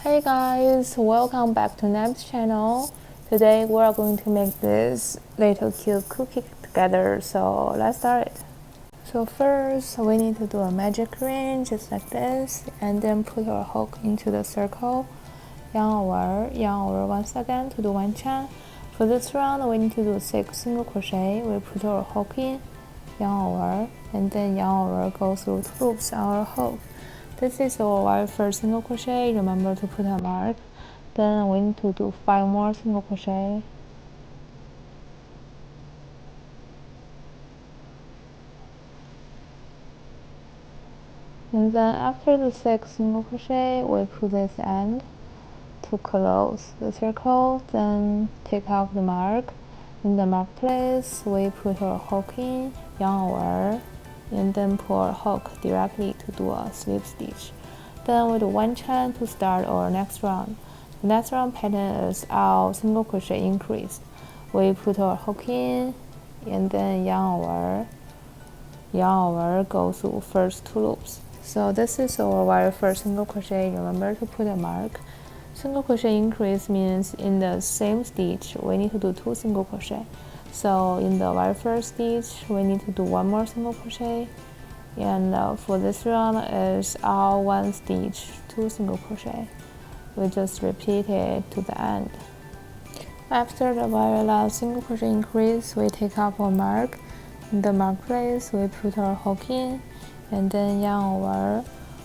Hey guys, welcome back to Neb's channel. Today we are going to make this little cute cookie together, so let's start it. So first we need to do a magic ring just like this, and then put our hook into the circle, yarn over once again to do one chain. For this round we need to do 6 single crochet. We put our hook in, yarn over, and then yarn over, go through 2 loops on our hook. This is our very first single crochet. Remember to put a mark. Then we need to do 5 more single crochet. And then after the 6 single crochet, we put this end to close the circle. Then take off the mark. In the mark place, we put our hook in, yarn over, and then pull our hook directly to do a slip stitch. Then we do 1 chain to start our next round. The next round pattern is our single crochet increase. We put our hook in, and then yarn over, go through first 2 loops. So this is our very first single crochet. Remember to put a mark. Single crochet increase means in the same stitch we need to do 2 single crochet. So in the very first stitch we need to do 1 more single crochet, and for this round is our 1 stitch 2 single crochet. We just repeat it to the end. After the very last single crochet increase, we take off our mark. In the mark place we put our hook in, and then yarn over,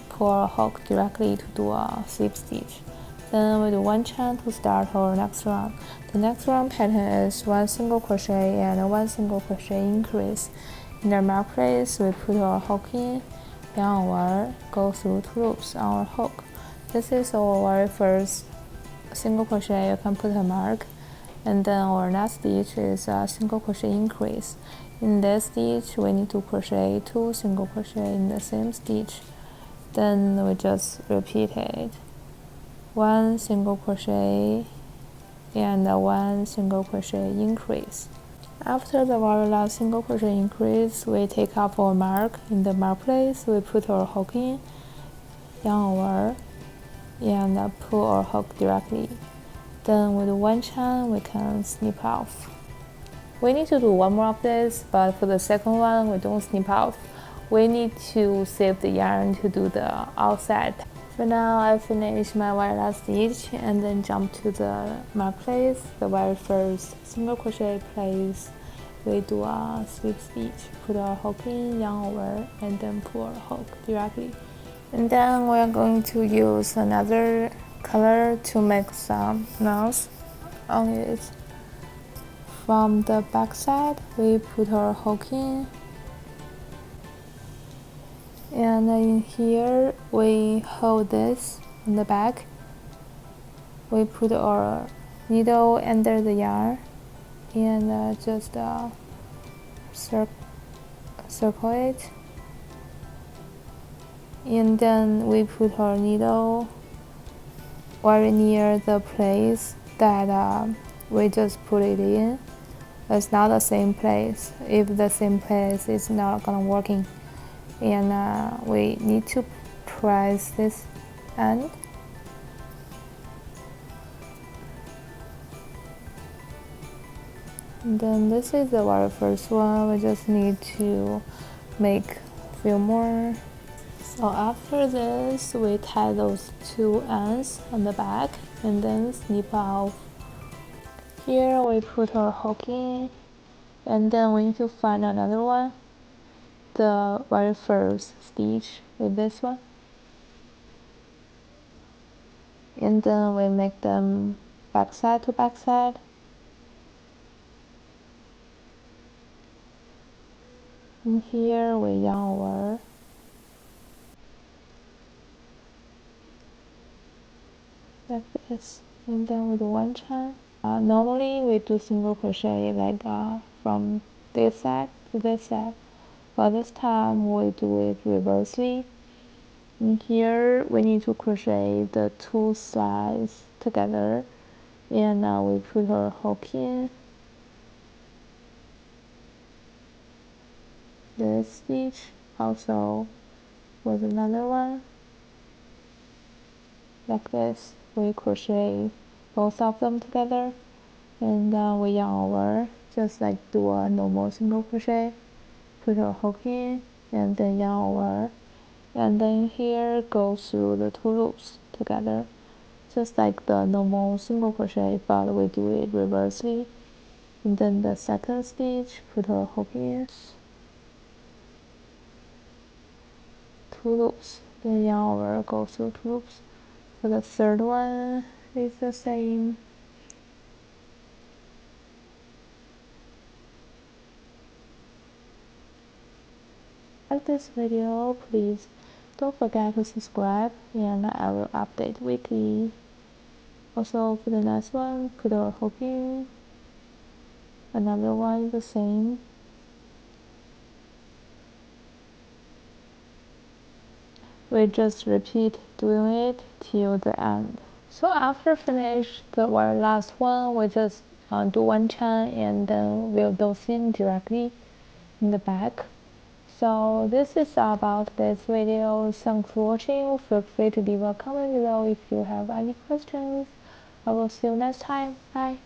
pull our hook directly to do a slip stitch. Then we do 1 chain to start our next round. The next round pattern is 1 single crochet and 1 single crochet increase. In the mark place, we put our hook in, yarn over, go through 2 loops on our hook. This is our very first single crochet. You can put a mark, and then our next stitch is a single crochet increase. In this stitch, we need to crochet 2 single crochet in the same stitch. Then we just repeat it. 1 single crochet and 1 single crochet increase. After the very last single crochet increase, we take off our mark. In the mark place, we put our hook in, yarn over, and pull our hook directly. Then with 1 chain, we can snip off. We need to do 1 more of this, but for the second one, we don't snip off. We need to save the yarn to do the outside. For now, I finished my very last stitch and then jump to the mark place, the very first single crochet place. We do a slip stitch, put our hook in, yarn over, and then pull our hook directly. And then we are going to use another color to make some knots on it. From the back side, we put our hook in, and in here we hold this on the back. We put our needle under the yarn and just circle it, and then we put our needle very near the place that we just put it in. It's not the same place. If the same place is not gonna working, and we need to press this end. And then this is the very first one. We just need to make a few more. So after this, we tie those 2 ends on the back and then snip off. Here we put our hook in, and then we need to find another one, the very first stitch with this one, and then we make them backside to backside. And here we yarn over, like this, and then we do 1 chain. Normally we do single crochet like from this side to this side, but this time we do it reversely. And here we need to crochet the 2 sides together, and we put our hook in. This stitch also was another one, like this. We crochet both of them together, and then we yarn over, just like do a normal single crochet, put a hook in, and then yarn over, and then here go through the 2 loops together, just like the normal single crochet, but we do it reversely. And then the second stitch, put a hook in, 2 loops, then yarn over, go through 2 loops. For the third one is the same. Like this video, please don't forget to subscribe, and I will update weekly. Also for the next one, put a hook in, another one the same. We just repeat doing it till the end. So after finish the very last one, we just do 1 chain and then weave those in directly in the back. So this is about this video. Thanks for watching. Feel free to leave a comment below if you have any questions. I will see you next time. Bye.